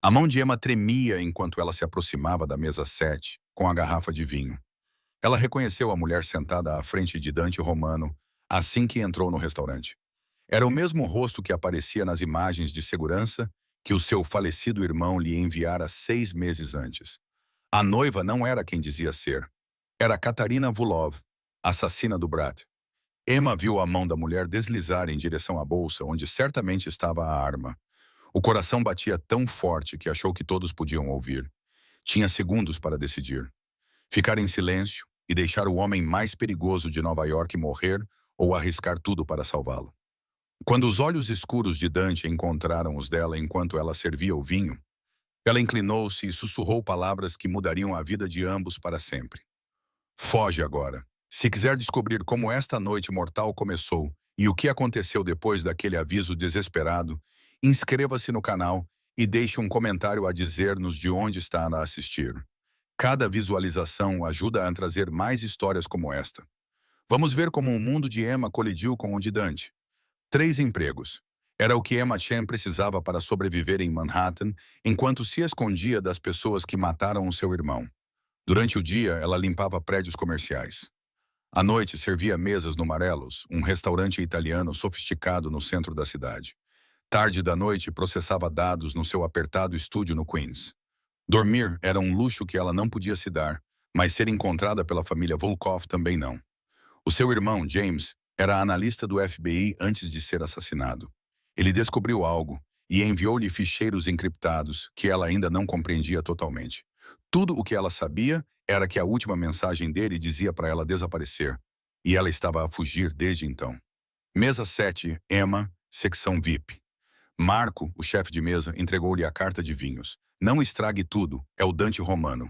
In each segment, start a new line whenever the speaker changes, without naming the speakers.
A mão de Emma tremia enquanto ela se aproximava da mesa 7 com a garrafa de vinho. Ela reconheceu a mulher sentada à frente de Dante Romano assim que entrou no restaurante. Era o mesmo rosto que aparecia nas imagens de segurança que o seu falecido irmão lhe enviara 6 meses antes. A noiva não era quem dizia ser. Era Katarina Vulov, assassina do Brat. Emma viu a mão da mulher deslizar em direção à bolsa, onde certamente estava a arma. O coração batia tão forte que achou que todos podiam ouvir. Tinha segundos para decidir. Ficar em silêncio e deixar o homem mais perigoso de Nova York morrer ou arriscar tudo para salvá-lo. Quando os olhos escuros de Dante encontraram os dela enquanto ela servia o vinho, ela inclinou-se e sussurrou palavras que mudariam a vida de ambos para sempre. Foge agora. Se quiser descobrir como esta noite mortal começou e o que aconteceu depois daquele aviso desesperado, inscreva-se no canal e deixe um comentário a dizer-nos de onde está a assistir. Cada visualização ajuda a trazer mais histórias como esta. Vamos ver como o mundo de Emma colidiu com o de Dante. 3 empregos. Era o que Emma Chen precisava para sobreviver em Manhattan, enquanto se escondia das pessoas que mataram o seu irmão. Durante o dia, ela limpava prédios comerciais. À noite, servia mesas no Marelos, um restaurante italiano sofisticado no centro da cidade. Tarde da noite, processava dados no seu apertado estúdio no Queens. Dormir era um luxo que ela não podia se dar, mas ser encontrada pela família Volkov também não. O seu irmão, James, era analista do FBI antes de ser assassinado. Ele descobriu algo e enviou-lhe ficheiros encriptados que ela ainda não compreendia totalmente. Tudo o que ela sabia era que a última mensagem dele dizia para ela desaparecer, e ela estava a fugir desde então. Mesa 7, Emma, secção VIP. Marco, o chefe de mesa, entregou-lhe a carta de vinhos. Não estrague tudo, é o Dante Romano.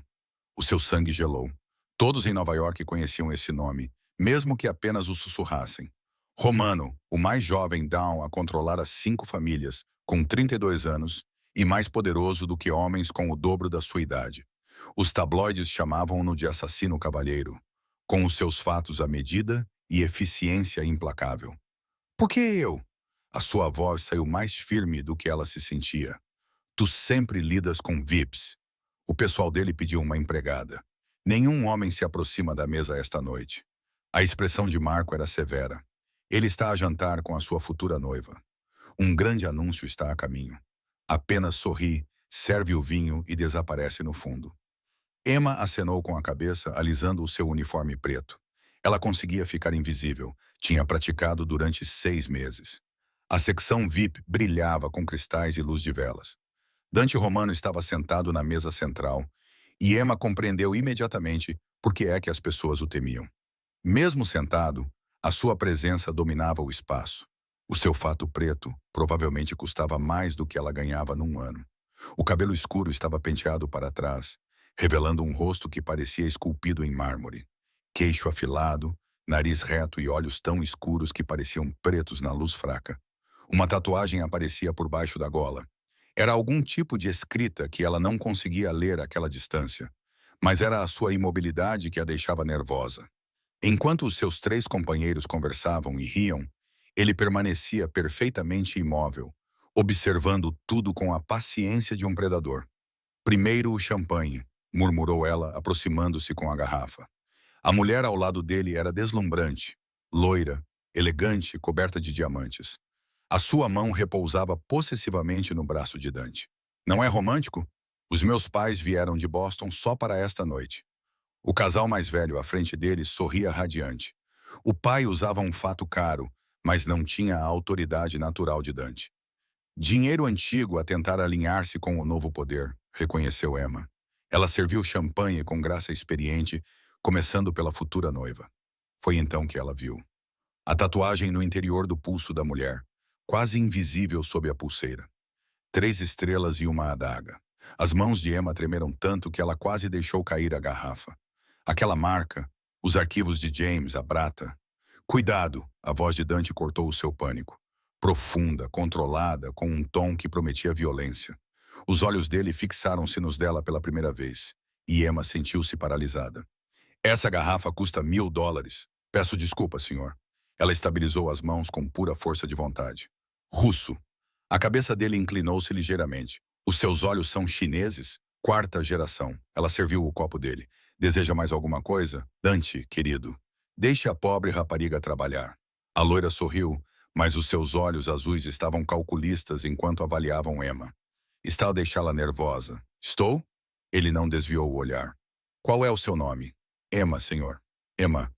O seu sangue gelou. Todos em Nova York conheciam esse nome, mesmo que apenas o sussurrassem. Romano, o mais jovem Down a controlar as 5 famílias, com 32 anos, e mais poderoso do que homens com o dobro da sua idade. Os tabloides chamavam-no de assassino cavalheiro, com os seus fatos à medida e eficiência implacável. Por que eu? A sua voz saiu mais firme do que ela se sentia. Tu sempre lidas com VIPs. O pessoal dele pediu uma empregada. Nenhum homem se aproxima da mesa esta noite. A expressão de Marco era severa. Ele está a jantar com a sua futura noiva. Um grande anúncio está a caminho. Apenas sorri, serve o vinho e desaparece no fundo. Emma acenou com a cabeça, alisando o seu uniforme preto. Ela conseguia ficar invisível. Tinha praticado durante 6 meses. A secção VIP brilhava com cristais e luz de velas. Dante Romano estava sentado na mesa central, e Emma compreendeu imediatamente por que é que as pessoas o temiam. Mesmo sentado, a sua presença dominava o espaço. O seu fato preto provavelmente custava mais do que ela ganhava num ano. O cabelo escuro estava penteado para trás, revelando um rosto que parecia esculpido em mármore. Queixo afilado, nariz reto e olhos tão escuros que pareciam pretos na luz fraca. Uma tatuagem aparecia por baixo da gola. Era algum tipo de escrita que ela não conseguia ler àquela distância, mas era a sua imobilidade que a deixava nervosa. Enquanto os seus 3 companheiros conversavam e riam, ele permanecia perfeitamente imóvel, observando tudo com a paciência de um predador. Primeiro o champanhe, murmurou ela, aproximando-se com a garrafa. A mulher ao lado dele era deslumbrante, loira, elegante, coberta de diamantes. A sua mão repousava possessivamente no braço de Dante. Não é romântico? Os meus pais vieram de Boston só para esta noite. O casal mais velho à frente dele sorria radiante. O pai usava um fato caro, mas não tinha a autoridade natural de Dante. Dinheiro antigo a tentar alinhar-se com o novo poder, reconheceu Emma. Ela serviu champanhe com graça experiente, começando pela futura noiva. Foi então que ela viu a tatuagem no interior do pulso da mulher, quase invisível sob a pulseira. 3 estrelas e uma adaga. As mãos de Emma tremeram tanto que ela quase deixou cair a garrafa. Aquela marca, os arquivos de James, a Brata. Cuidado, a voz de Dante cortou o seu pânico. Profunda, controlada, com um tom que prometia violência. Os olhos dele fixaram-se nos dela pela primeira vez, e Emma sentiu-se paralisada. Essa garrafa custa $1000. Peço desculpa, senhor. Ela estabilizou as mãos com pura força de vontade. Russo. A cabeça dele inclinou-se ligeiramente. Os seus olhos são chineses? Quarta geração. Ela serviu o copo dele. Deseja mais alguma coisa? Dante, querido, deixe a pobre rapariga trabalhar. A loira sorriu, mas os seus olhos azuis estavam calculistas enquanto avaliavam Emma. Está a deixá-la nervosa. Estou? Ele não desviou o olhar. Qual é o seu nome? Emma, senhor. Emma.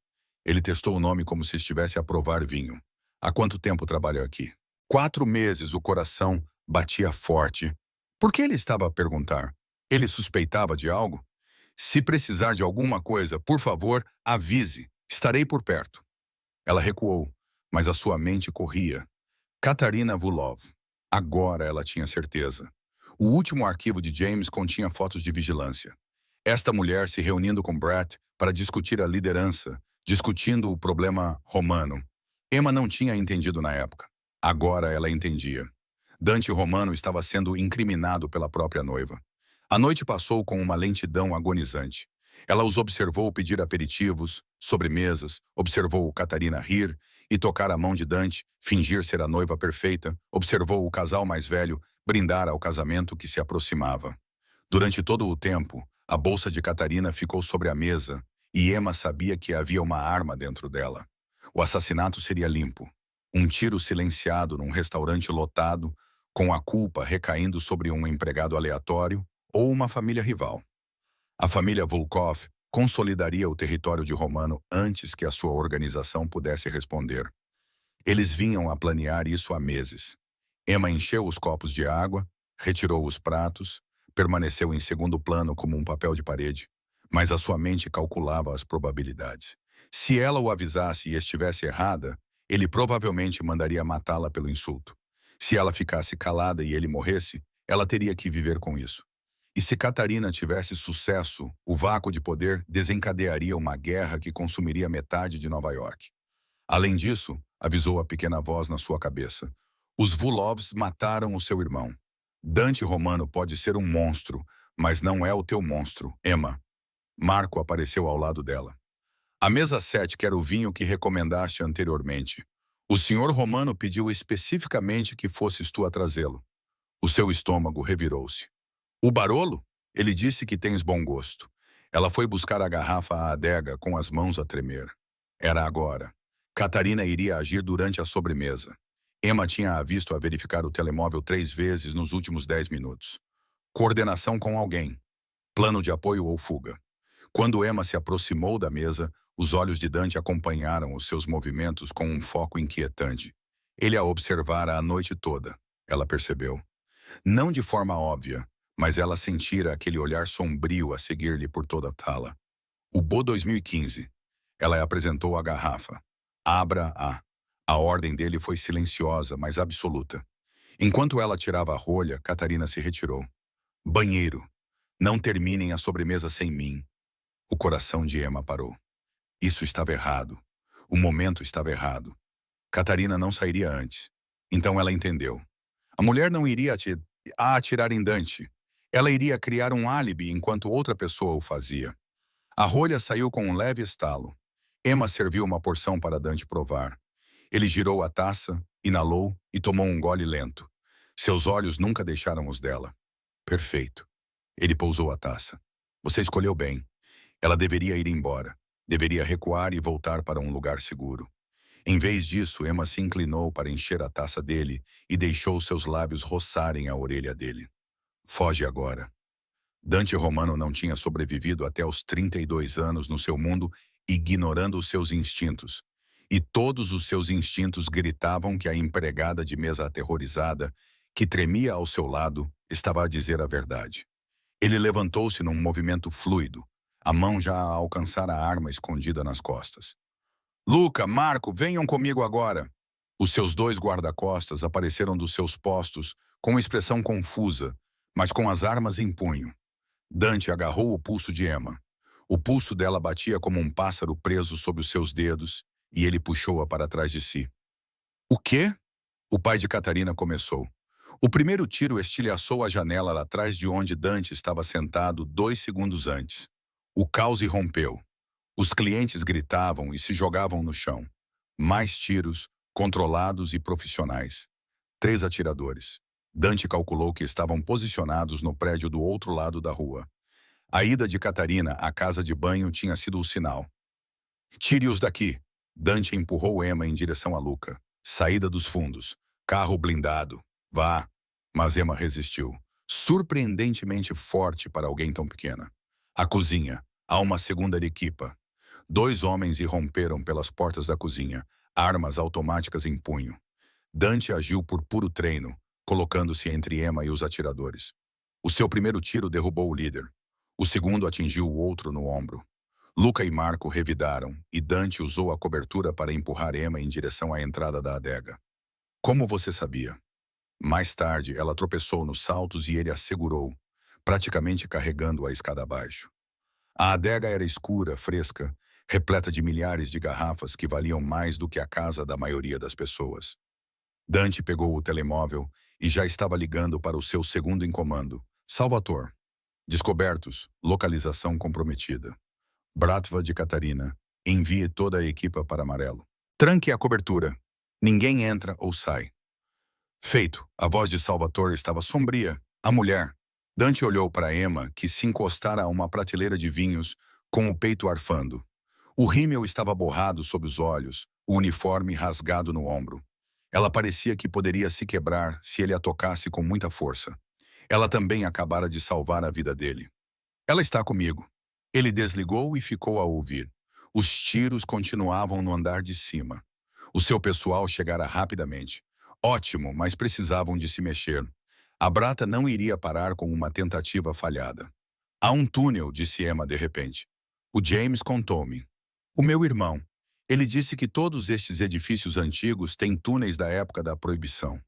Ele testou o nome como se estivesse a provar vinho. Há quanto tempo trabalha aqui? 4 meses, o coração batia forte. Por que ele estava a perguntar? Ele suspeitava de algo? Se precisar de alguma coisa, por favor, avise. Estarei por perto. Ela recuou, mas a sua mente corria. Katarina Vulov. Agora ela tinha certeza. O último arquivo de James continha fotos de vigilância. Esta mulher se reunindo com Brett para discutir a liderança, discutindo o problema romano. Emma não tinha entendido na época. Agora ela entendia. Dante Romano estava sendo incriminado pela própria noiva. A noite passou com uma lentidão agonizante. Ela os observou pedir aperitivos, sobremesas, observou Catarina rir e tocar a mão de Dante, fingir ser a noiva perfeita, observou o casal mais velho brindar ao casamento que se aproximava. Durante todo o tempo, a bolsa de Catarina ficou sobre a mesa e Emma sabia que havia uma arma dentro dela. O assassinato seria limpo. Um tiro silenciado num restaurante lotado, com a culpa recaindo sobre um empregado aleatório ou uma família rival. A família Volkov consolidaria o território de Romano antes que a sua organização pudesse responder. Eles vinham a planear isso há meses. Emma encheu os copos de água, retirou os pratos, permaneceu em segundo plano como um papel de parede, mas a sua mente calculava as probabilidades. Se ela o avisasse e estivesse errada, ele provavelmente mandaria matá-la pelo insulto. Se ela ficasse calada e ele morresse, ela teria que viver com isso. E se Catarina tivesse sucesso, o vácuo de poder desencadearia uma guerra que consumiria metade de Nova York. Além disso, avisou a pequena voz na sua cabeça, os Vulovs mataram o seu irmão. Dante Romano pode ser um monstro, mas não é o teu monstro, Emma. Marco apareceu ao lado dela. A mesa 7 quer o vinho que recomendaste anteriormente. O senhor Romano pediu especificamente que fosses tu a trazê-lo. O seu estômago revirou-se. O Barolo? Ele disse que tens bom gosto. Ela foi buscar a garrafa à adega com as mãos a tremer. Era agora. Catarina iria agir durante a sobremesa. Emma tinha a visto a verificar o telemóvel 3 vezes nos últimos 10 minutos. Coordenação com alguém. Plano de apoio ou fuga. Quando Emma se aproximou da mesa, os olhos de Dante acompanharam os seus movimentos com um foco inquietante. Ele a observara a noite toda, ela percebeu. Não de forma óbvia, mas ela sentira aquele olhar sombrio a seguir-lhe por toda a tala. O Bo 2015. Ela apresentou a garrafa. Abra-a. A ordem dele foi silenciosa, mas absoluta. Enquanto ela tirava a rolha, Catarina se retirou. Banheiro. Não terminem a sobremesa sem mim. O coração de Emma parou. Isso estava errado. O momento estava errado. Catarina não sairia antes. Então ela entendeu. A mulher não iria atirar em Dante. Ela iria criar um álibi enquanto outra pessoa o fazia. A rolha saiu com um leve estalo. Emma serviu uma porção para Dante provar. Ele girou a taça, inalou e tomou um gole lento. Seus olhos nunca deixaram os dela. Perfeito. Ele pousou a taça. Você escolheu bem. Ela deveria ir embora. Deveria recuar e voltar para um lugar seguro. Em vez disso, Emma se inclinou para encher a taça dele e deixou seus lábios roçarem a orelha dele. Foge agora. Dante Romano não tinha sobrevivido até os 32 anos no seu mundo, ignorando os seus instintos. E todos os seus instintos gritavam que a empregada de mesa aterrorizada, que tremia ao seu lado, estava a dizer a verdade. Ele levantou-se num movimento fluido, a mão já a alcançar a arma escondida nas costas. Luca, Marco, venham comigo agora. Os seus 2 guarda-costas apareceram dos seus postos com expressão confusa, mas com as armas em punho. Dante agarrou o pulso de Emma. O pulso dela batia como um pássaro preso sob os seus dedos, e ele puxou-a para trás de si. O quê? O pai de Catarina começou. O primeiro tiro estilhaçou a janela lá atrás de onde Dante estava sentado 2 segundos antes. O caos irrompeu. Os clientes gritavam e se jogavam no chão. Mais tiros, controlados e profissionais. 3 atiradores. Dante calculou que estavam posicionados no prédio do outro lado da rua. A ida de Catarina à casa de banho tinha sido o sinal. Tire-os daqui. Dante empurrou Emma em direção a Luca. Saída dos fundos. Carro blindado. Vá. Mas Emma resistiu. Surpreendentemente forte para alguém tão pequena. A cozinha. Há uma segunda equipa. 2 homens irromperam pelas portas da cozinha, armas automáticas em punho. Dante agiu por puro treino, colocando-se entre Emma e os atiradores. O seu primeiro tiro derrubou o líder. O segundo atingiu o outro no ombro. Luca e Marco revidaram, e Dante usou a cobertura para empurrar Emma em direção à entrada da adega. Como você sabia? Mais tarde, ela tropeçou nos saltos e ele a segurou, praticamente carregando a escada abaixo. A adega era escura, fresca, repleta de milhares de garrafas que valiam mais do que a casa da maioria das pessoas. Dante pegou o telemóvel e já estava ligando para o seu segundo em comando. Salvatore. Descobertos. Localização comprometida. Bratva de Catarina. Envie toda a equipa para Amarelo. Tranque a cobertura. Ninguém entra ou sai. Feito. A voz de Salvatore estava sombria. A mulher. Dante olhou para Emma, que se encostara a uma prateleira de vinhos, com o peito arfando. O rímel estava borrado sob os olhos, o uniforme rasgado no ombro. Ela parecia que poderia se quebrar se ele a tocasse com muita força. Ela também acabara de salvar a vida dele. Ela está comigo. Ele desligou e ficou a ouvir. Os tiros continuavam no andar de cima. O seu pessoal chegara rapidamente. Ótimo, mas precisavam de se mexer. A Brata não iria parar com uma tentativa falhada. Há um túnel, disse Emma de repente. O James contou-me. O meu irmão. Ele disse que todos estes edifícios antigos têm túneis da época da proibição.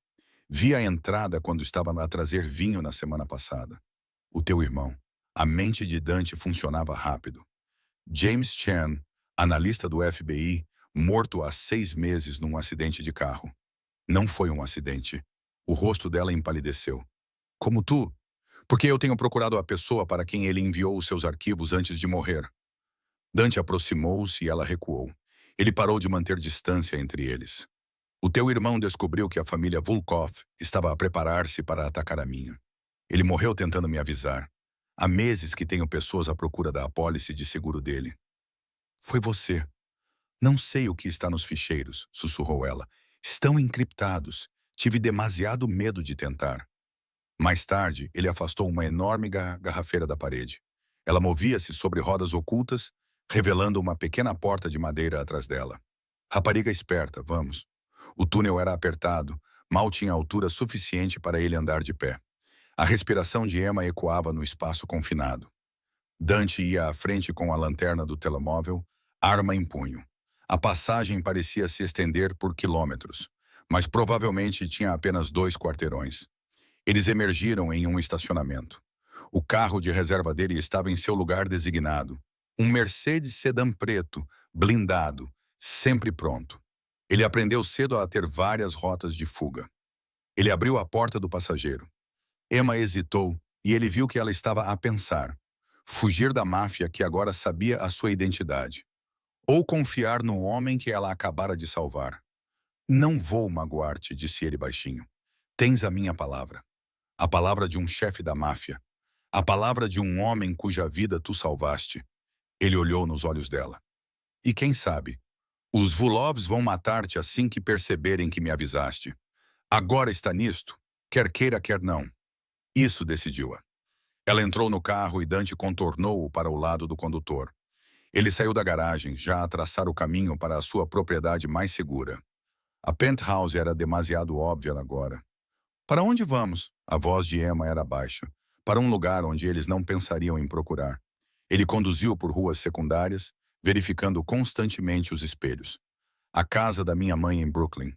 Vi a entrada quando estava a trazer vinho na semana passada. O teu irmão. A mente de Dante funcionava rápido. James Chan, analista do FBI, morto há 6 meses num acidente de carro. Não foi um acidente. O rosto dela empalideceu. Como tu? Porque eu tenho procurado a pessoa para quem ele enviou os seus arquivos antes de morrer. Dante aproximou-se e ela recuou. Ele parou de manter distância entre eles. O teu irmão descobriu que a família Volkov estava a preparar-se para atacar a minha. Ele morreu tentando me avisar. Há meses que tenho pessoas à procura da apólice de seguro dele. Foi você. Não sei o que está nos ficheiros, sussurrou ela. Estão encriptados. Tive demasiado medo de tentar. Mais tarde, ele afastou uma enorme garrafeira da parede. Ela movia-se sobre rodas ocultas, revelando uma pequena porta de madeira atrás dela. Rapariga esperta, vamos. O túnel era apertado, mal tinha altura suficiente para ele andar de pé. A respiração de Emma ecoava no espaço confinado. Dante ia à frente com a lanterna do telemóvel, arma em punho. A passagem parecia se estender por quilômetros, mas provavelmente tinha apenas 2 quarteirões. Eles emergiram em um estacionamento. O carro de reserva dele estava em seu lugar designado. Um Mercedes sedã preto, blindado, sempre pronto. Ele aprendeu cedo a ter várias rotas de fuga. Ele abriu a porta do passageiro. Emma hesitou e ele viu que ela estava a pensar. Fugir da máfia que agora sabia a sua identidade. Ou confiar no homem que ela acabara de salvar. Não vou magoar-te, disse ele baixinho. Tens a minha palavra. A palavra de um chefe da máfia. A palavra de um homem cuja vida tu salvaste. Ele olhou nos olhos dela. E quem sabe? Os Vulovs vão matar-te assim que perceberem que me avisaste. Agora está nisto, quer queira, quer não. Isso decidiu-a. Ela entrou no carro e Dante contornou-o para o lado do condutor. Ele saiu da garagem, já a traçar o caminho para a sua propriedade mais segura. A penthouse era demasiado óbvia agora. Para onde vamos? A voz de Emma era baixa. Para um lugar onde eles não pensariam em procurar. Ele conduziu por ruas secundárias, verificando constantemente os espelhos. A casa da minha mãe em Brooklyn.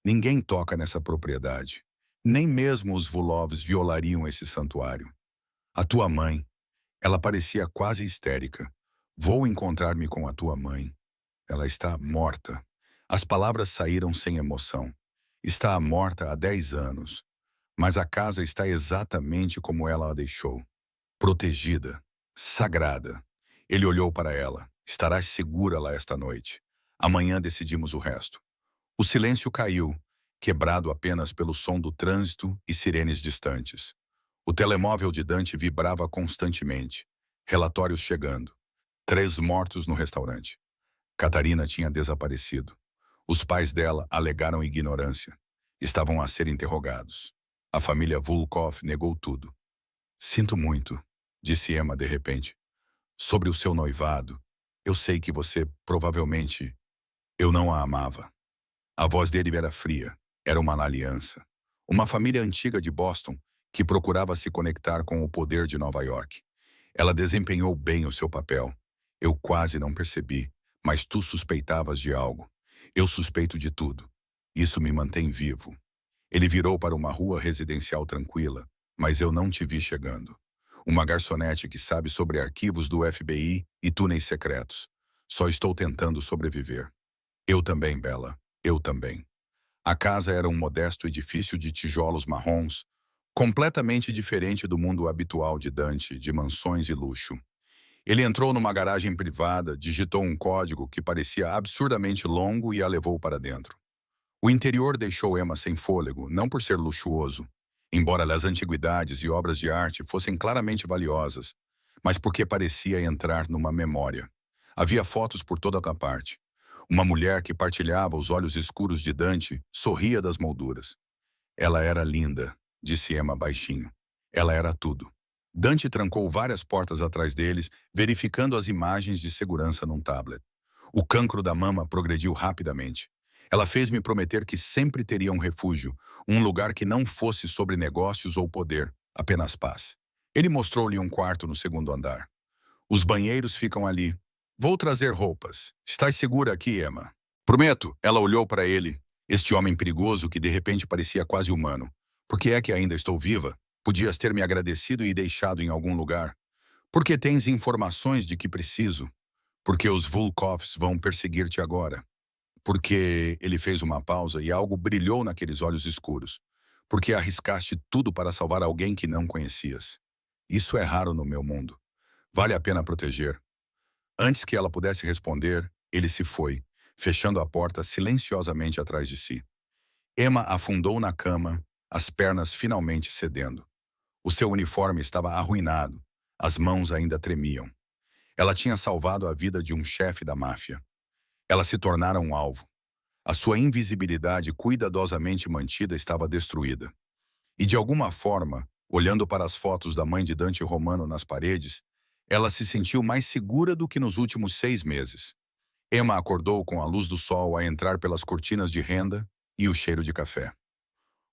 Ninguém toca nessa propriedade. Nem mesmo os Vulovs violariam esse santuário. A tua mãe. Ela parecia quase histérica. Vou encontrar-me com a tua mãe. Ela está morta. As palavras saíram sem emoção. Está morta há 10 anos. Mas a casa está exatamente como ela a deixou. Protegida. Sagrada. Ele olhou para ela. Estarás segura lá esta noite. Amanhã decidimos o resto. O silêncio caiu, quebrado apenas pelo som do trânsito e sirenes distantes. O telemóvel de Dante vibrava constantemente. Relatórios chegando. 3 mortos no restaurante. Catarina tinha desaparecido. Os pais dela alegaram ignorância. Estavam a ser interrogados. A família Volkov negou tudo. Sinto muito, disse Emma de repente. Sobre o seu noivado. Eu sei que você, provavelmente... Eu não a amava. A voz dele era fria. Era uma aliança. Uma família antiga de Boston que procurava se conectar com o poder de Nova York. Ela desempenhou bem o seu papel. Eu quase não percebi, mas tu suspeitavas de algo. Eu suspeito de tudo. Isso me mantém vivo. Ele virou para uma rua residencial tranquila, mas eu não te vi chegando. Uma garçonete que sabe sobre arquivos do FBI e túneis secretos. Só estou tentando sobreviver. Eu também, Bella. Eu também. A casa era um modesto edifício de tijolos marrons, completamente diferente do mundo habitual de Dante, de mansões e luxo. Ele entrou numa garagem privada, digitou um código que parecia absurdamente longo e a levou para dentro. O interior deixou Emma sem fôlego, não por ser luxuoso, embora as antiguidades e obras de arte fossem claramente valiosas, mas porque parecia entrar numa memória. Havia fotos por toda a parte. Uma mulher que partilhava os olhos escuros de Dante sorria das molduras. Ela era linda, disse Emma baixinho. Ela era tudo. Dante trancou várias portas atrás deles, verificando as imagens de segurança num tablet. O cancro da mama progrediu rapidamente. Ela fez-me prometer que sempre teria um refúgio, um lugar que não fosse sobre negócios ou poder, apenas paz. Ele mostrou-lhe um quarto no segundo andar. Os banheiros ficam ali. Vou trazer roupas. Estás segura aqui, Emma? Prometo, ela olhou para ele, este homem perigoso que de repente parecia quase humano. Por que é que ainda estou viva? Podias ter me agradecido e deixado em algum lugar. Porque tens informações de que preciso. Porque os Volkovs vão perseguir-te agora. Porque ele fez uma pausa e algo brilhou naqueles olhos escuros. Porque arriscaste tudo para salvar alguém que não conhecias. Isso é raro no meu mundo. Vale a pena proteger. Antes que ela pudesse responder, ele se foi, fechando a porta silenciosamente atrás de si. Emma afundou na cama, as pernas finalmente cedendo. O seu uniforme estava arruinado, as mãos ainda tremiam. Ela tinha salvado a vida de um chefe da máfia. Ela se tornara um alvo. A sua invisibilidade cuidadosamente mantida estava destruída. E de alguma forma, olhando para as fotos da mãe de Dante Romano nas paredes, ela se sentiu mais segura do que nos últimos 6 meses. Emma acordou com a luz do sol a entrar pelas cortinas de renda e o cheiro de café.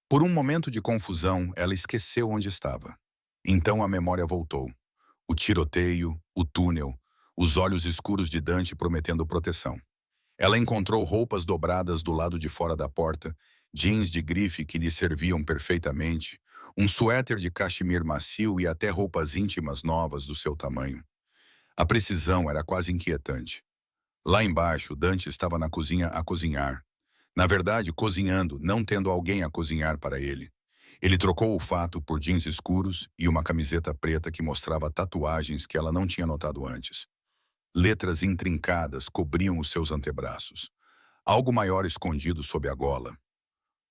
Por um momento de confusão, ela esqueceu onde estava. Então a memória voltou. O tiroteio, o túnel, os olhos escuros de Dante prometendo proteção. Ela encontrou roupas dobradas do lado de fora da porta, jeans de grife que lhe serviam perfeitamente, um suéter de cachemir macio e até roupas íntimas novas do seu tamanho. A precisão era quase inquietante. Lá embaixo, Dante estava na cozinha a cozinhar. Na verdade, cozinhando, não tendo alguém a cozinhar para ele. Ele trocou o fato por jeans escuros e uma camiseta preta que mostrava tatuagens que ela não tinha notado antes. Letras intrincadas cobriam os seus antebraços. Algo maior escondido sob a gola.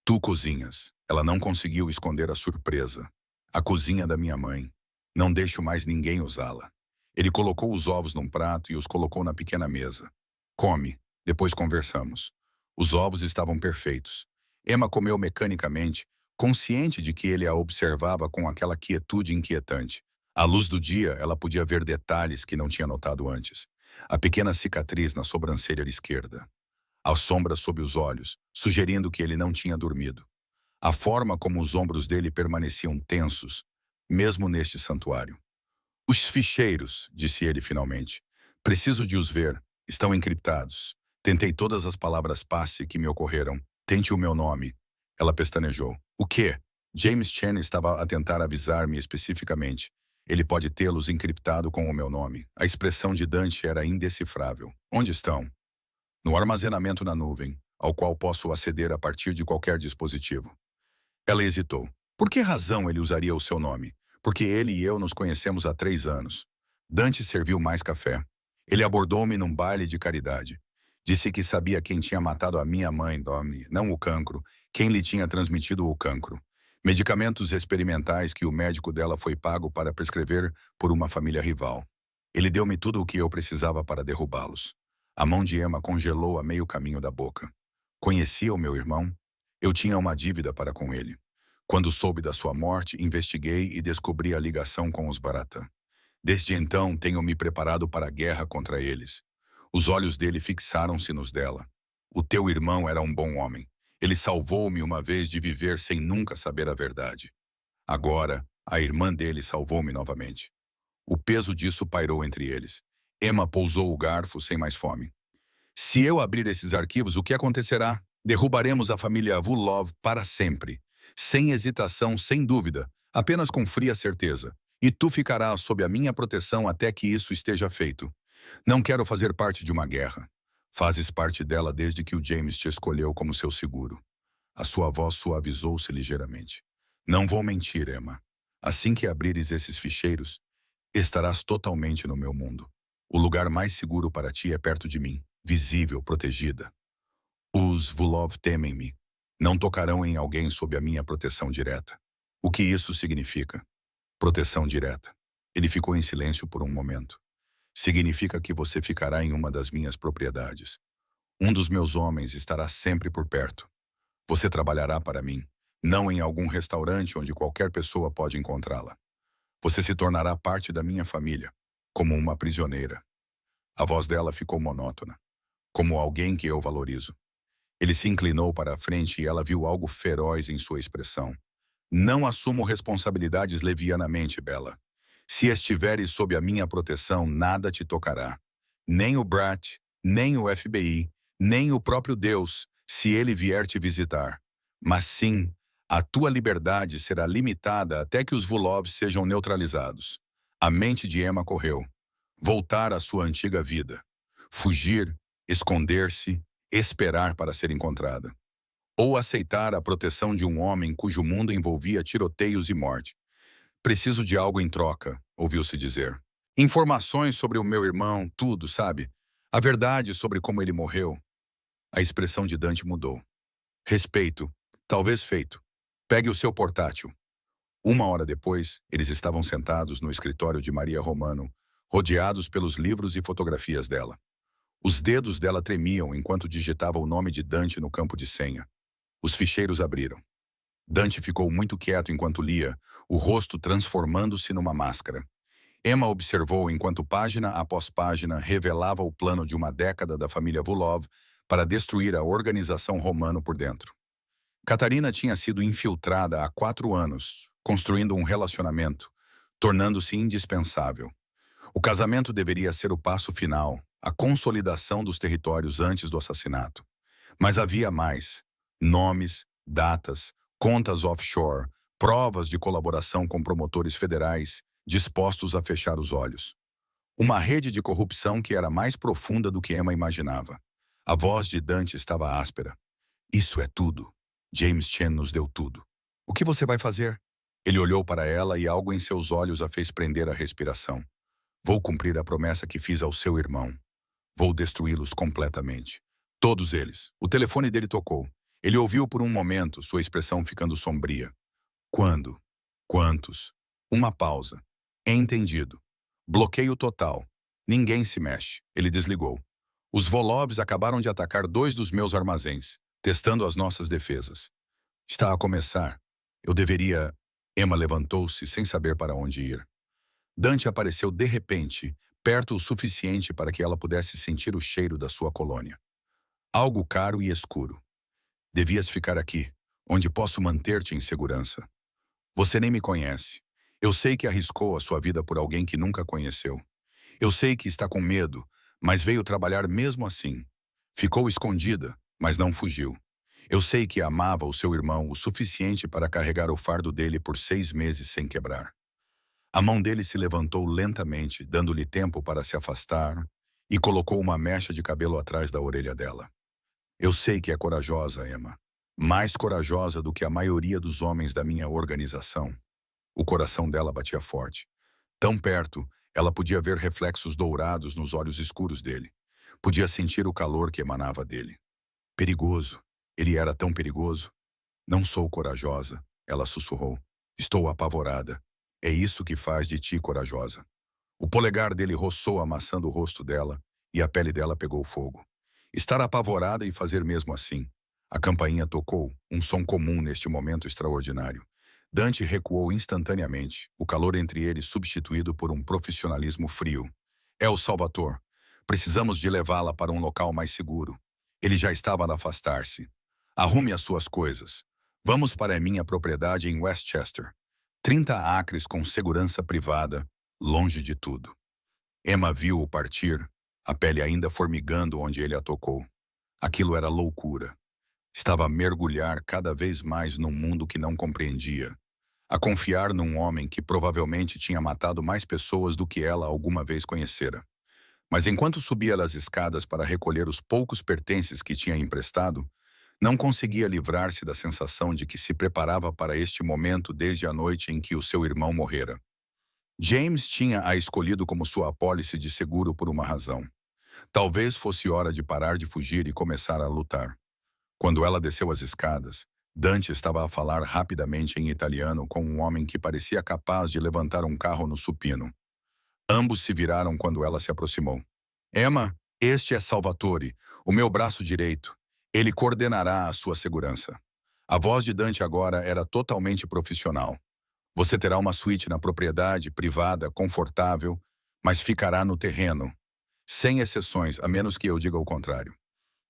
Tu cozinhas. Ela não conseguiu esconder a surpresa. A cozinha da minha mãe. Não deixo mais ninguém usá-la. Ele colocou os ovos num prato e os colocou na pequena mesa. Come, depois conversamos. Os ovos estavam perfeitos. Emma comeu mecanicamente, consciente de que ele a observava com aquela quietude inquietante. À luz do dia, ela podia ver detalhes que não tinha notado antes. A pequena cicatriz na sobrancelha esquerda. A sombra sob os olhos, sugerindo que ele não tinha dormido. A forma como os ombros dele permaneciam tensos, mesmo neste santuário. Os ficheiros, disse ele finalmente. Preciso de os ver. Estão encriptados. Tentei todas as palavras passe que me ocorreram. Tente o meu nome. Ela pestanejou. O quê? James Chen estava a tentar avisar-me especificamente. Ele pode tê-los encriptado com o meu nome. A expressão de Dante era indecifrável. Onde estão? No armazenamento na nuvem, ao qual posso aceder a partir de qualquer dispositivo. Ela hesitou. Por que razão ele usaria o seu nome? Porque ele e eu nos conhecemos há 3 anos. Dante serviu mais café. Ele abordou-me num baile de caridade. Disse que sabia quem tinha matado a minha mãe, Domi, não o cancro, quem lhe tinha transmitido o cancro. Medicamentos experimentais que o médico dela foi pago para prescrever por uma família rival. Ele deu-me tudo o que eu precisava para derrubá-los. A mão de Emma congelou a meio caminho da boca. Conhecia o meu irmão? Eu tinha uma dívida para com ele. Quando soube da sua morte, investiguei e descobri a ligação com os Barata. Desde então, tenho me preparado para a guerra contra eles. Os olhos dele fixaram-se nos dela. O teu irmão era um bom homem. Ele salvou-me uma vez de viver sem nunca saber a verdade. Agora, a irmã dele salvou-me novamente. O peso disso pairou entre eles. Emma pousou o garfo sem mais fome. Se eu abrir esses arquivos, o que acontecerá? Derrubaremos a família Vulov para sempre. Sem hesitação, sem dúvida, apenas com fria certeza. E tu ficarás sob a minha proteção até que isso esteja feito. Não quero fazer parte de uma guerra. Fazes parte dela desde que o James te escolheu como seu seguro. A sua voz suavizou-se ligeiramente. Não vou mentir, Emma. Assim que abrires esses ficheiros, estarás totalmente no meu mundo. O lugar mais seguro para ti é perto de mim, visível, protegida. Os Vulov temem-me. Não tocarão em alguém sob a minha proteção direta. O que isso significa? Proteção direta. Ele ficou em silêncio por um momento. Significa que você ficará em uma das minhas propriedades. Um dos meus homens estará sempre por perto. Você trabalhará para mim, não em algum restaurante onde qualquer pessoa pode encontrá-la. Você se tornará parte da minha família, como uma prisioneira. A voz dela ficou monótona, como alguém que eu valorizo. Ele se inclinou para a frente e ela viu algo feroz em sua expressão. Não assumo responsabilidades levianamente, Bella. Se estiveres sob a minha proteção, nada te tocará. Nem o Brat, nem o FBI, nem o próprio Deus, se ele vier te visitar. Mas sim, a tua liberdade será limitada até que os Vulovs sejam neutralizados. A mente de Emma correu. Voltar à sua antiga vida. Fugir, esconder-se, esperar para ser encontrada. Ou aceitar a proteção de um homem cujo mundo envolvia tiroteios e morte. Preciso de algo em troca, ouviu-se dizer. Informações sobre o meu irmão, tudo, sabe? A verdade sobre como ele morreu. A expressão de Dante mudou. Respeito, talvez feito. Pegue o seu portátil. Uma hora depois, eles estavam sentados no escritório de Maria Romano, rodeados pelos livros e fotografias dela. Os dedos dela tremiam enquanto digitava o nome de Dante no campo de senha. Os ficheiros abriram. Dante ficou muito quieto enquanto lia, o rosto transformando-se numa máscara. Emma observou enquanto página após página revelava o plano de uma década da família Vulov para destruir a organização romana por dentro. Catarina tinha sido infiltrada há 4 anos, construindo um relacionamento, tornando-se indispensável. O casamento deveria ser o passo final, a consolidação dos territórios antes do assassinato. Mas havia mais. Nomes, datas, contas offshore, provas de colaboração com promotores federais, dispostos a fechar os olhos. Uma rede de corrupção que era mais profunda do que Emma imaginava. A voz de Dante estava áspera. Isso é tudo. James Chen nos deu tudo. O que você vai fazer? Ele olhou para ela e algo em seus olhos a fez prender a respiração. Vou cumprir a promessa que fiz ao seu irmão. Vou destruí-los completamente. Todos eles. O telefone dele tocou. Ele ouviu por um momento, sua expressão ficando sombria. Quando? Quantos? Uma pausa. Entendido. Bloqueio total. Ninguém se mexe. Ele desligou. Os Volovs acabaram de atacar 2 dos meus armazéns, testando as nossas defesas. Está a começar. Eu deveria... Emma levantou-se sem saber para onde ir. Dante apareceu de repente, perto o suficiente para que ela pudesse sentir o cheiro da sua colônia. Algo caro e escuro. Devias ficar aqui, onde posso manter-te em segurança. Você nem me conhece. Eu sei que arriscou a sua vida por alguém que nunca conheceu. Eu sei que está com medo, mas veio trabalhar mesmo assim. Ficou escondida, mas não fugiu. Eu sei que amava o seu irmão o suficiente para carregar o fardo dele por 6 meses sem quebrar. A mão dele se levantou lentamente, dando-lhe tempo para se afastar, e colocou uma mecha de cabelo atrás da orelha dela. Eu sei que é corajosa, Emma. Mais corajosa do que a maioria dos homens da minha organização. O coração dela batia forte. Tão perto, ela podia ver reflexos dourados nos olhos escuros dele. Podia sentir o calor que emanava dele. Perigoso. Ele era tão perigoso. Não sou corajosa, ela sussurrou. Estou apavorada. É isso que faz de ti corajosa. O polegar dele roçou amassando o rosto dela e a pele dela pegou fogo. Estar apavorada e fazer mesmo assim. A campainha tocou, um som comum neste momento extraordinário. Dante recuou instantaneamente, o calor entre eles substituído por um profissionalismo frio. É o Salvatore. Precisamos de levá-la para um local mais seguro. Ele já estava a afastar-se. Arrume as suas coisas. Vamos para a minha propriedade em Westchester. 30 acres com segurança privada, longe de tudo. Emma viu-o partir, a pele ainda formigando onde ele a tocou. Aquilo era loucura. Estava a mergulhar cada vez mais num mundo que não compreendia. A confiar num homem que provavelmente tinha matado mais pessoas do que ela alguma vez conhecera. Mas enquanto subia as escadas para recolher os poucos pertences que tinha emprestado, não conseguia livrar-se da sensação de que se preparava para este momento desde a noite em que o seu irmão morrera. James tinha-a escolhido como sua apólice de seguro por uma razão. Talvez fosse hora de parar de fugir e começar a lutar. Quando ela desceu as escadas, Dante estava a falar rapidamente em italiano com um homem que parecia capaz de levantar um carro no supino. Ambos se viraram quando ela se aproximou. Emma, este é Salvatore, o meu braço direito. Ele coordenará a sua segurança. A voz de Dante agora era totalmente profissional. Você terá uma suíte na propriedade, privada, confortável, mas ficará no terreno. Sem exceções, a menos que eu diga o contrário.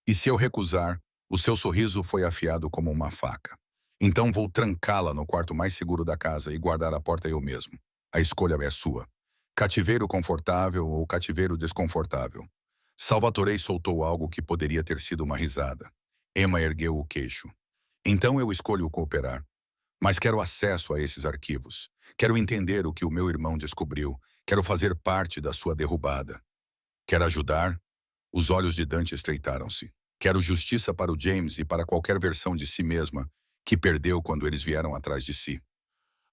E se eu recusar, o seu sorriso foi afiado como uma faca. Então vou trancá-la no quarto mais seguro da casa e guardar a porta eu mesmo. A escolha é sua. Cativeiro confortável ou cativeiro desconfortável. Salvatore soltou algo que poderia ter sido uma risada. Emma ergueu o queixo. Então eu escolho cooperar. Mas quero acesso a esses arquivos. Quero entender o que o meu irmão descobriu. Quero fazer parte da sua derrubada. Quer ajudar? Os olhos de Dante estreitaram-se. Quero justiça para o James e para qualquer versão de si mesma que perdeu quando eles vieram atrás de si.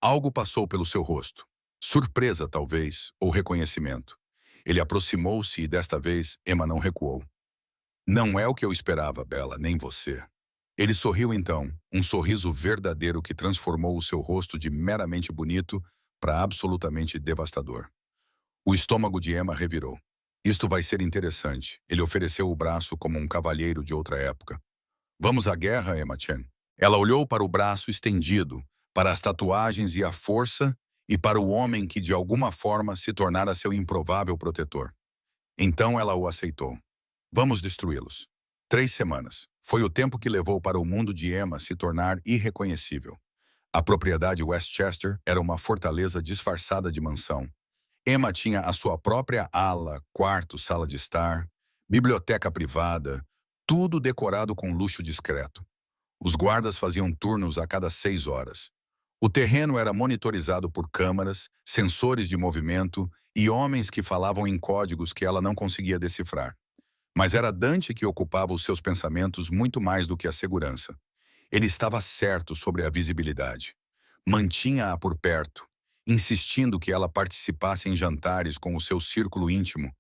Algo passou pelo seu rosto. Surpresa, talvez, ou reconhecimento. Ele aproximou-se e desta vez Emma não recuou. Não é o que eu esperava, Bella, nem você. Ele sorriu então, um sorriso verdadeiro que transformou o seu rosto de meramente bonito para absolutamente devastador. O estômago de Emma revirou. Isto vai ser interessante. Ele ofereceu o braço como um cavalheiro de outra época. Vamos à guerra, Emma Chen. Ela olhou para o braço estendido, para as tatuagens e a força, e para o homem que de alguma forma se tornara seu improvável protetor. Então ela o aceitou. Vamos destruí-los. 3 semanas. Foi o tempo que levou para o mundo de Emma se tornar irreconhecível. A propriedade Westchester era uma fortaleza disfarçada de mansão. Emma tinha a sua própria ala, quarto, sala de estar, biblioteca privada, tudo decorado com luxo discreto. Os guardas faziam turnos a cada 6 horas. O terreno era monitorizado por câmaras, sensores de movimento e homens que falavam em códigos que ela não conseguia decifrar. Mas era Dante que ocupava os seus pensamentos muito mais do que a segurança. Ele estava certo sobre a visibilidade. Mantinha-a por perto, insistindo que ela participasse em jantares com o seu círculo íntimo,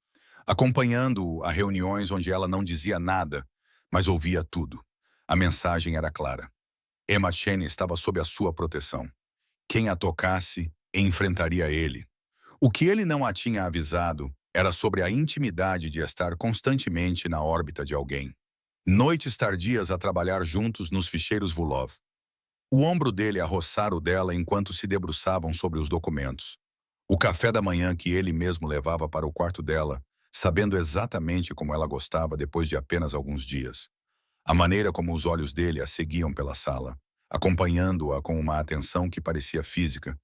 acompanhando-o a reuniões onde ela não dizia nada, mas ouvia tudo. A mensagem era clara. Emma Chen estava sob a sua proteção. Quem a tocasse, enfrentaria ele. O que ele não a tinha avisado era sobre a intimidade de estar constantemente na órbita de alguém. Noites tardias a trabalhar juntos nos ficheiros Vulov. O ombro dele a roçar o dela enquanto se debruçavam sobre os documentos. O café da manhã que ele mesmo levava para o quarto dela, sabendo exatamente como ela gostava depois de apenas alguns dias. A maneira como os olhos dele a seguiam pela sala, acompanhando-a com uma atenção que parecia física,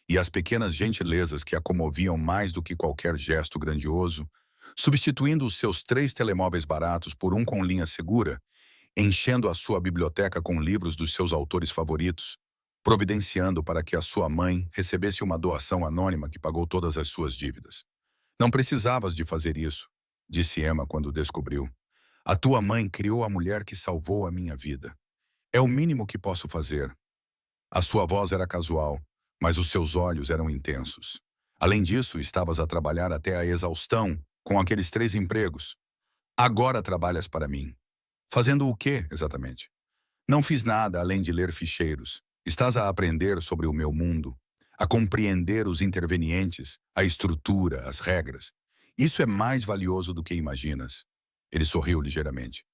e as pequenas gentilezas que a comoviam mais do que qualquer gesto grandioso, substituindo os seus 3 telemóveis baratos por um com linha segura, enchendo a sua biblioteca com livros dos seus autores favoritos, providenciando para que a sua mãe recebesse uma doação anônima que pagou todas as suas dívidas. Não precisavas de fazer isso, disse Emma quando descobriu. A tua mãe criou a mulher que salvou a minha vida. É o mínimo que posso fazer. A sua voz era casual, mas os seus olhos eram intensos. Além disso, estavas a trabalhar até a exaustão com aqueles 3 empregos. Agora trabalhas para mim. Fazendo o quê, exatamente? Não fiz nada além de ler ficheiros. Estás a aprender sobre o meu mundo, a compreender os intervenientes, a estrutura, as regras. Isso é mais valioso do que imaginas. Ele sorriu ligeiramente.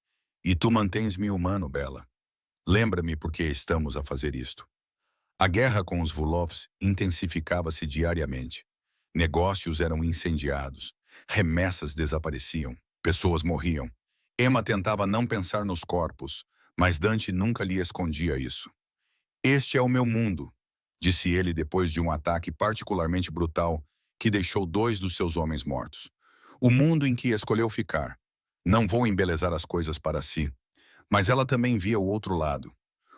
E tu mantens-me humano, Bela. Lembra-me por que estamos a fazer isto. A guerra com os Vulovs intensificava-se diariamente. Negócios eram incendiados, remessas desapareciam, pessoas morriam. Emma tentava não pensar nos corpos, mas Dante nunca lhe escondia isso. Este é o meu mundo, disse ele depois de um ataque particularmente brutal que deixou 2 dos seus homens mortos. O mundo em que escolheu ficar. Não vou embelezar as coisas para si, mas ela também via o outro lado.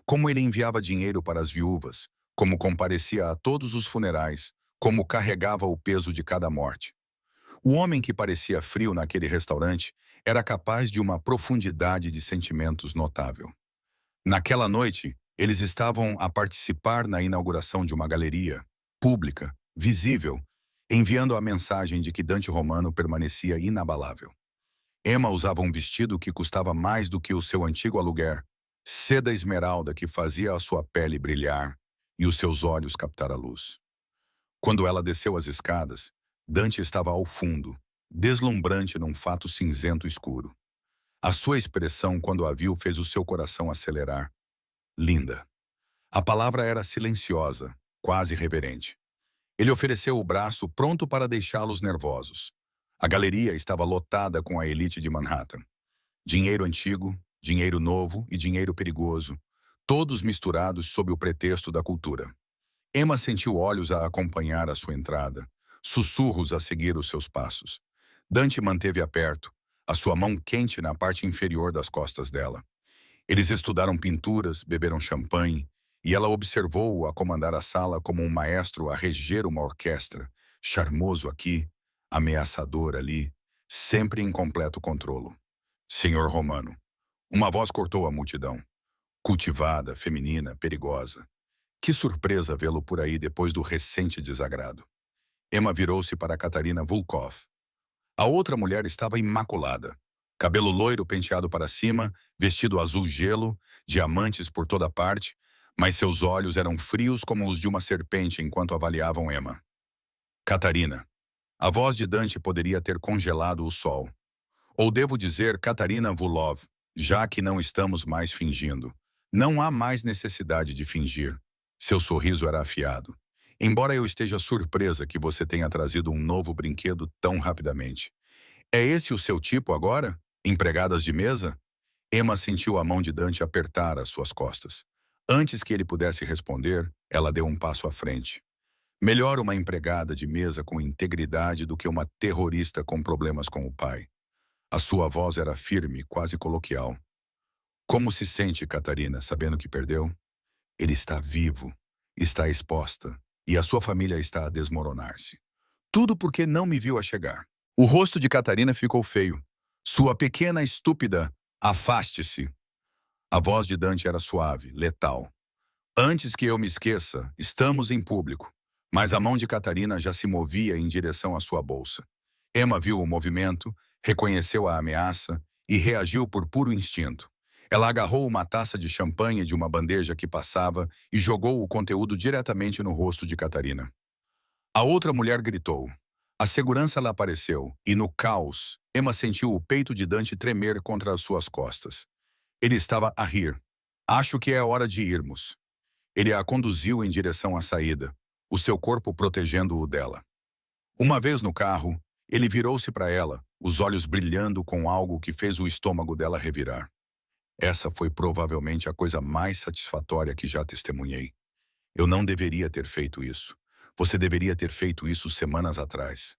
Como ele enviava dinheiro para as viúvas, como comparecia a todos os funerais, como carregava o peso de cada morte. O homem que parecia frio naquele restaurante era capaz de uma profundidade de sentimentos notável. Naquela noite, eles estavam a participar na inauguração de uma galeria, pública, visível, enviando a mensagem de que Dante Romano permanecia inabalável. Emma usava um vestido que custava mais do que o seu antigo aluguer, seda esmeralda que fazia a sua pele brilhar e os seus olhos captar a luz. Quando ela desceu as escadas, Dante estava ao fundo, deslumbrante num fato cinzento escuro. A sua expressão quando a viu fez o seu coração acelerar. Linda. A palavra era silenciosa, quase reverente. Ele ofereceu o braço pronto para deixá-los nervosos. A galeria estava lotada com a elite de Manhattan. Dinheiro antigo, dinheiro novo e dinheiro perigoso, todos misturados sob o pretexto da cultura. Emma sentiu olhos a acompanhar a sua entrada, sussurros a seguir os seus passos. Dante manteve-a perto, a sua mão quente na parte inferior das costas dela. Eles estudaram pinturas, beberam champanhe, e ela observou-o a comandar a sala como um maestro a reger uma orquestra, charmoso aqui, ameaçador ali, sempre em completo controlo. Senhor Romano. Uma voz cortou a multidão. Cultivada, feminina, perigosa. Que surpresa vê-lo por aí depois do recente desagrado. Emma virou-se para Katarina Volkov. A outra mulher estava imaculada. Cabelo loiro penteado para cima, vestido azul gelo, diamantes por toda parte, mas seus olhos eram frios como os de uma serpente enquanto avaliavam Emma. Catarina. A voz de Dante poderia ter congelado o sol. Ou devo dizer Katarina Vulov, já que não estamos mais fingindo. Não há mais necessidade de fingir. Seu sorriso era afiado. Embora eu esteja surpresa que você tenha trazido um novo brinquedo tão rapidamente. É esse o seu tipo agora? Empregadas de mesa? Emma sentiu a mão de Dante apertar as suas costas. Antes que ele pudesse responder, ela deu um passo à frente. Melhor uma empregada de mesa com integridade do que uma terrorista com problemas com o pai. A sua voz era firme, quase coloquial. Como se sente, Catarina, sabendo que perdeu? Ele está vivo, está exposta, e a sua família está a desmoronar-se. Tudo porque não me viu a chegar. O rosto de Catarina ficou feio. Sua pequena estúpida, afaste-se. A voz de Dante era suave, letal. Antes que eu me esqueça, estamos em público. Mas a mão de Catarina já se movia em direção à sua bolsa. Emma viu o movimento, reconheceu a ameaça e reagiu por puro instinto. Ela agarrou uma taça de champanhe de uma bandeja que passava e jogou o conteúdo diretamente no rosto de Catarina. A outra mulher gritou. A segurança lhe apareceu, e no caos, Emma sentiu o peito de Dante tremer contra as suas costas. Ele estava a rir. Acho que é hora de irmos. Ele a conduziu em direção à saída, o seu corpo protegendo-o dela. Uma vez no carro, ele virou-se para ela, os olhos brilhando com algo que fez o estômago dela revirar. Essa foi provavelmente a coisa mais satisfatória que já testemunhei. Eu não deveria ter feito isso. Você deveria ter feito isso semanas atrás.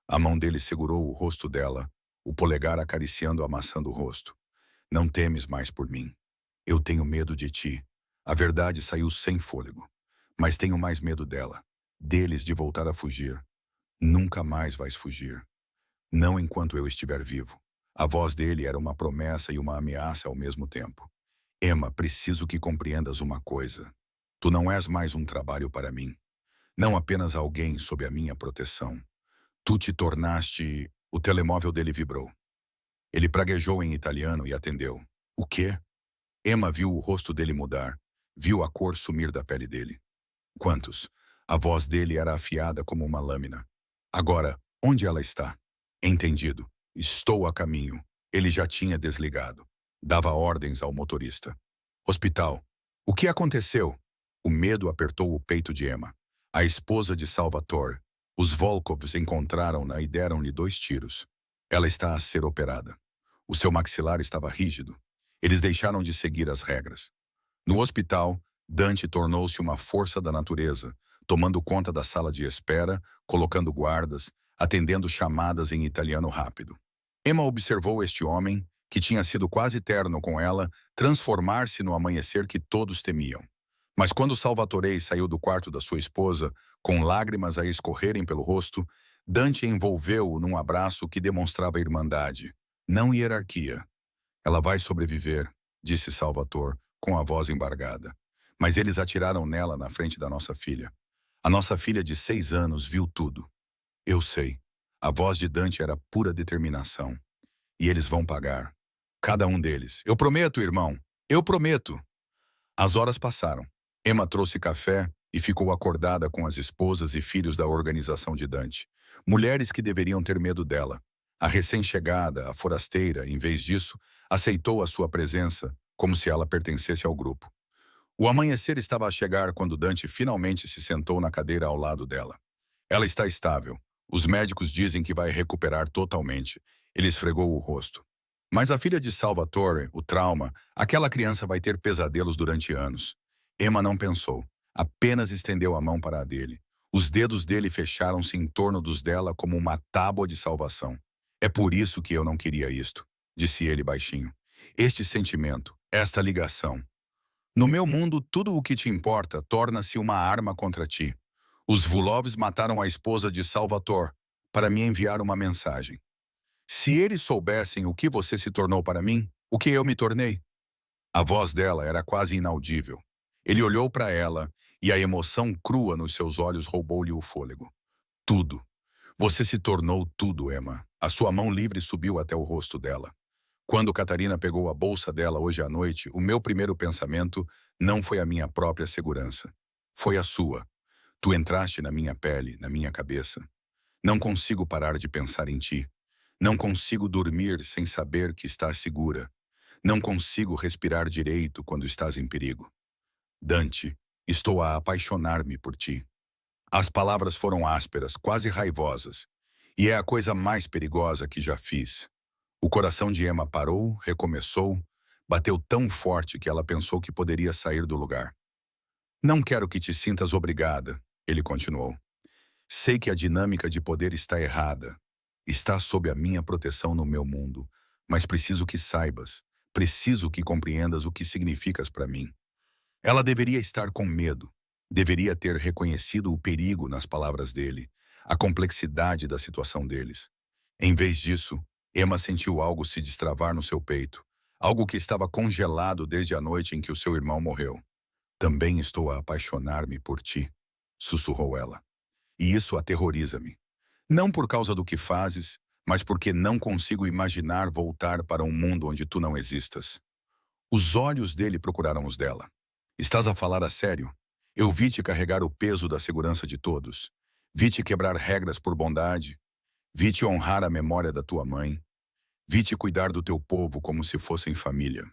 A mão dele segurou o rosto dela, o polegar acariciando a maçã do rosto. Não temes mais por mim. Eu tenho medo de ti. A verdade saiu sem fôlego. Mas tenho mais medo dela. Deles de voltar a fugir. Nunca mais vais fugir. Não enquanto eu estiver vivo. A voz dele era uma promessa e uma ameaça ao mesmo tempo. Emma, preciso que compreendas uma coisa. Tu não és mais um trabalho para mim. Não apenas alguém sob a minha proteção. Tu te tornaste... O telemóvel dele vibrou. Ele praguejou em italiano e atendeu. O quê? Emma viu o rosto dele mudar. Viu a cor sumir da pele dele. Quantos? A voz dele era afiada como uma lâmina. Agora, onde ela está? Entendido. Estou a caminho. Ele já tinha desligado. Dava ordens ao motorista. Hospital. O que aconteceu? O medo apertou o peito de Emma. A esposa de Salvatore. Os Volkovs encontraram-na e deram-lhe 2 tiros. Ela está a ser operada. O seu maxilar estava rígido. Eles deixaram de seguir as regras. No hospital, Dante tornou-se uma força da natureza, tomando conta da sala de espera, colocando guardas, atendendo chamadas em italiano rápido. Emma observou este homem, que tinha sido quase terno com ela, transformar-se no amanhecer que todos temiam. Mas quando Salvatore saiu do quarto da sua esposa, com lágrimas a escorrerem pelo rosto, Dante envolveu-o num abraço que demonstrava irmandade, não hierarquia. Ela vai sobreviver, disse Salvatore, com a voz embargada. Mas eles atiraram nela na frente da nossa filha. A nossa filha de 6 anos viu tudo. Eu sei. A voz de Dante era pura determinação. E eles vão pagar. Cada um deles. Eu prometo, irmão. Eu prometo. As horas passaram. Emma trouxe café e ficou acordada com as esposas e filhos da organização de Dante. Mulheres que deveriam ter medo dela. A recém-chegada, a forasteira, em vez disso, aceitou a sua presença como se ela pertencesse ao grupo. O amanhecer estava a chegar quando Dante finalmente se sentou na cadeira ao lado dela. Ela está estável. Os médicos dizem que vai recuperar totalmente. Ele esfregou o rosto. Mas a filha de Salvatore, o trauma, aquela criança vai ter pesadelos durante anos. Emma não pensou. Apenas estendeu a mão para a dele. Os dedos dele fecharam-se em torno dos dela como uma tábua de salvação. É por isso que eu não queria isto, disse ele baixinho. Este sentimento, esta ligação. No meu mundo, tudo o que te importa torna-se uma arma contra ti. Os Vulovs mataram a esposa de Salvatore para me enviar uma mensagem. Se eles soubessem o que você se tornou para mim, o que eu me tornei. A voz dela era quase inaudível. Ele olhou para ela e a emoção crua nos seus olhos roubou-lhe o fôlego. Tudo. Você se tornou tudo, Emma. A sua mão livre subiu até o rosto dela. Quando Catarina pegou a bolsa dela hoje à noite, o meu primeiro pensamento não foi a minha própria segurança. Foi a sua. Tu entraste na minha pele, na minha cabeça. Não consigo parar de pensar em ti. Não consigo dormir sem saber que estás segura. Não consigo respirar direito quando estás em perigo. Dante, estou a apaixonar-me por ti. As palavras foram ásperas, quase raivosas. E é a coisa mais perigosa que já fiz. O coração de Emma parou, recomeçou, bateu tão forte que ela pensou que poderia sair do lugar. Não quero que te sintas obrigada, ele continuou. Sei que a dinâmica de poder está errada. Está sob a minha proteção no meu mundo, mas preciso que saibas, preciso que compreendas o que significas para mim. Ela deveria estar com medo, deveria ter reconhecido o perigo nas palavras dele, a complexidade da situação deles. Em vez disso, Emma sentiu algo se destravar no seu peito, algo que estava congelado desde a noite em que o seu irmão morreu. Também estou a apaixonar-me por ti, sussurrou ela. E isso aterroriza-me. Não por causa do que fazes, mas porque não consigo imaginar voltar para um mundo onde tu não existas. Os olhos dele procuraram os dela. Estás a falar a sério? Eu vi-te carregar o peso da segurança de todos. Vi-te quebrar regras por bondade. Vi-te honrar a memória da tua mãe. Vi-te cuidar do teu povo como se fossem família.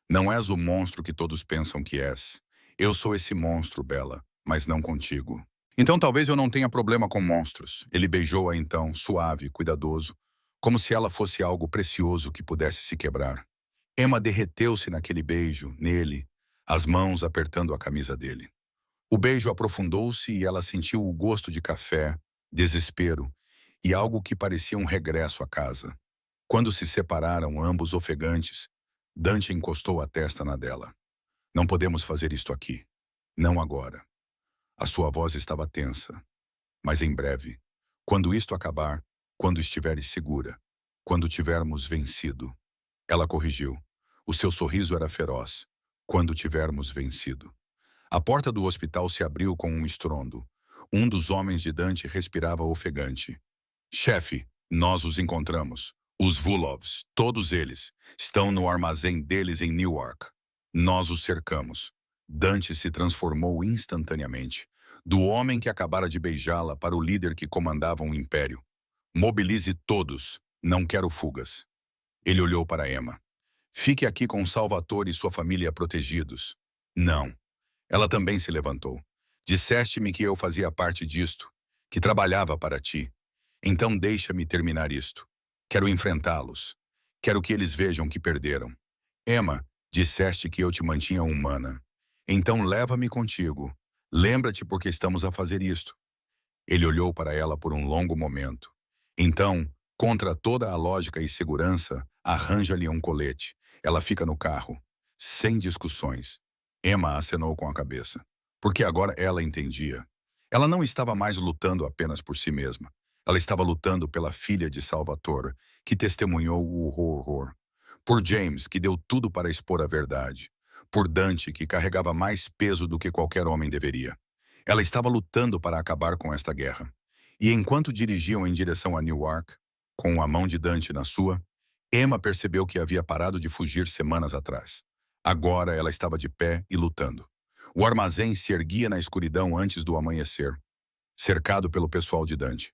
Não és o monstro que todos pensam que és. Eu sou esse monstro, Bella, mas não contigo. Então talvez eu não tenha problema com monstros. Ele beijou-a então, suave, cuidadoso, como se ela fosse algo precioso que pudesse se quebrar. Emma derreteu-se naquele beijo, nele, as mãos apertando a camisa dele. O beijo aprofundou-se e ela sentiu o gosto de café, desespero e algo que parecia um regresso à casa. Quando se separaram, ambos ofegantes, Dante encostou a testa na dela. Não podemos fazer isto aqui. Não agora. A sua voz estava tensa. Mas em breve, quando isto acabar, quando estiveres segura, quando tivermos vencido. Ela corrigiu. O seu sorriso era feroz. Quando tivermos vencido. A porta do hospital se abriu com um estrondo. Um dos homens de Dante respirava ofegante. Chefe, nós os encontramos. Os Vulovs, todos eles, estão no armazém deles em Newark. Nós os cercamos. Dante se transformou instantaneamente, do homem que acabara de beijá-la para o líder que comandava um império. Mobilize todos, não quero fugas. Ele olhou para Emma. Fique aqui com Salvatore e sua família protegidos. Não. Ela também se levantou. Disseste-me que eu fazia parte disto, que trabalhava para ti. Então deixa-me terminar isto. Quero enfrentá-los. Quero que eles vejam que perderam. Emma, disseste que eu te mantinha humana. Então leva-me contigo. Lembra-te porque estamos a fazer isto. Ele olhou para ela por um longo momento. Então, contra toda a lógica e segurança, arranja-lhe um colete. Ela fica no carro. Sem discussões. Emma acenou com a cabeça. Porque agora ela entendia. Ela não estava mais lutando apenas por si mesma. Ela estava lutando pela filha de Salvatore, que testemunhou o horror. Por James, que deu tudo para expor a verdade. Por Dante, que carregava mais peso do que qualquer homem deveria. Ela estava lutando para acabar com esta guerra. E enquanto dirigiam em direção a Newark, com a mão de Dante na sua, Emma percebeu que havia parado de fugir semanas atrás. Agora ela estava de pé e lutando. O armazém se erguia na escuridão antes do amanhecer, cercado pelo pessoal de Dante.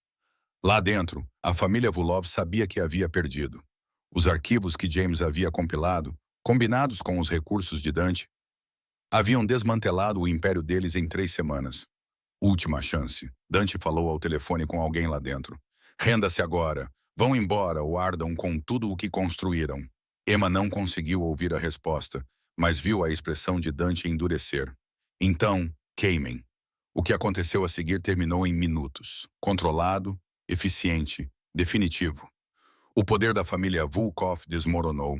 Lá dentro, a família Vulov sabia que havia perdido. Os arquivos que James havia compilado, combinados com os recursos de Dante, haviam desmantelado o império deles em 3 semanas. Última chance. Dante falou ao telefone com alguém lá dentro. Renda-se agora. Vão embora ou ardam com tudo o que construíram. Emma não conseguiu ouvir a resposta, mas viu a expressão de Dante endurecer. Então, queimem. O que aconteceu a seguir terminou em minutos. Controlado, eficiente, definitivo. O poder da família Volkov desmoronou.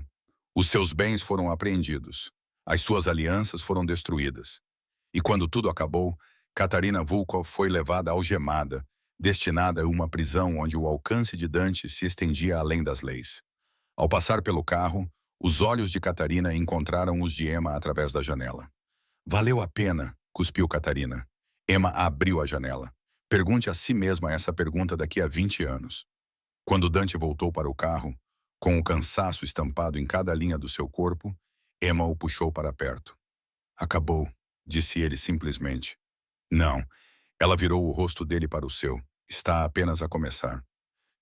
Os seus bens foram apreendidos. As suas alianças foram destruídas. E quando tudo acabou, Katarina Volkov foi levada algemada, destinada a uma prisão onde o alcance de Dante se estendia além das leis. Ao passar pelo carro, os olhos de Katarina encontraram os de Emma através da janela. Valeu a pena, cuspiu Katarina. Emma abriu a janela. Pergunte a si mesma essa pergunta daqui a 20 anos. Quando Dante voltou para o carro, com o cansaço estampado em cada linha do seu corpo, Emma o puxou para perto. Acabou, disse ele simplesmente. Não, ela virou o rosto dele para o seu. Está apenas a começar.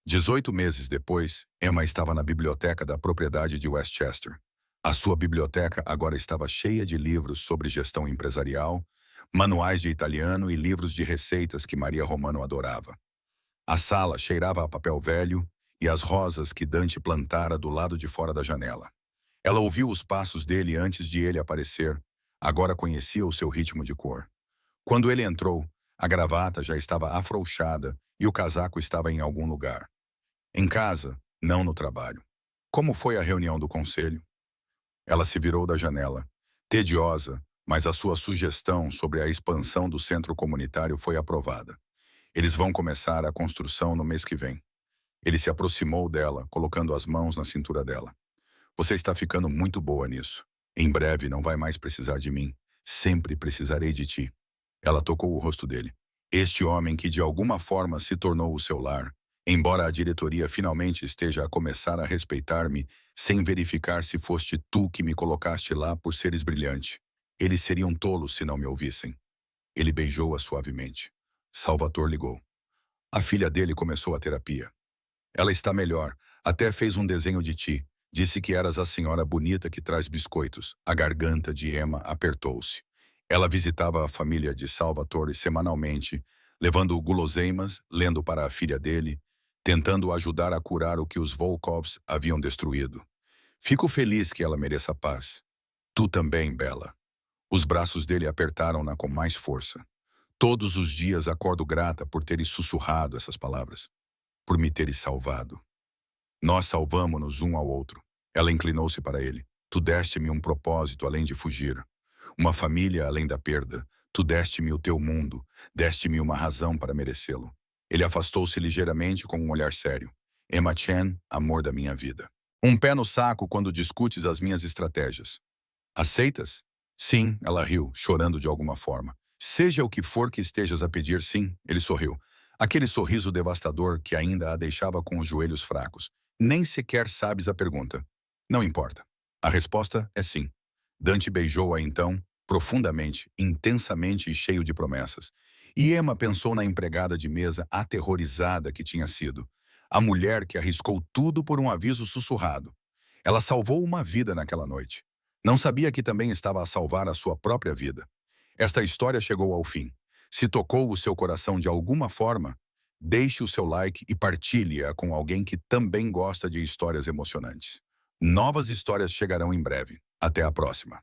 18 meses depois, Emma estava na biblioteca da propriedade de Westchester. A sua biblioteca agora estava cheia de livros sobre gestão empresarial, manuais de italiano e livros de receitas que Maria Romano adorava. A sala cheirava a papel velho e as rosas que Dante plantara do lado de fora da janela. Ela ouviu os passos dele antes de ele aparecer. Agora conhecia o seu ritmo de cor. Quando ele entrou, a gravata já estava afrouxada e o casaco estava em algum lugar. Em casa, não no trabalho. Como foi a reunião do conselho? Ela se virou da janela. Tediosa, mas a sua sugestão sobre a expansão do centro comunitário foi aprovada. Eles vão começar a construção no mês que vem. Ele se aproximou dela, colocando as mãos na cintura dela. Você está ficando muito boa nisso. Em breve não vai mais precisar de mim. Sempre precisarei de ti. Ela tocou o rosto dele. Este homem que de alguma forma se tornou o seu lar, embora a diretoria finalmente esteja a começar a respeitar-me, sem verificar se foste tu que me colocaste lá por seres brilhante. Eles seriam tolos se não me ouvissem. Ele beijou-a suavemente. Salvatore ligou. A filha dele começou a terapia. Ela está melhor, até fez um desenho de ti. Disse que eras a senhora bonita que traz biscoitos. A garganta de Emma apertou-se. Ela visitava a família de Salvatore semanalmente, levando guloseimas, lendo para a filha dele, tentando ajudar a curar o que os Volkovs haviam destruído. Fico feliz que ela mereça paz. Tu também, Bela. Os braços dele apertaram-na com mais força. Todos os dias acordo grata por teres sussurrado essas palavras, por me teres salvado. Nós salvamo-nos um ao outro. Ela inclinou-se para ele. Tu deste-me um propósito além de fugir. Uma família além da perda. Tu deste-me o teu mundo. Deste-me uma razão para merecê-lo. Ele afastou-se ligeiramente com um olhar sério. Emma Chen, amor da minha vida. Um pé no saco quando discutes as minhas estratégias. Aceitas? Sim, ela riu, chorando de alguma forma. Seja o que for que estejas a pedir, sim, ele sorriu. Aquele sorriso devastador que ainda a deixava com os joelhos fracos. Nem sequer sabes a pergunta. Não importa. A resposta é sim. Dante beijou-a então, profundamente, intensamente e cheio de promessas. E Emma pensou na empregada de mesa aterrorizada que tinha sido. A mulher que arriscou tudo por um aviso sussurrado. Ela salvou uma vida naquela noite. Não sabia que também estava a salvar a sua própria vida. Esta história chegou ao fim. Se tocou o seu coração de alguma forma, deixe o seu like e partilhe-a com alguém que também gosta de histórias emocionantes. Novas histórias chegarão em breve. Até a próxima.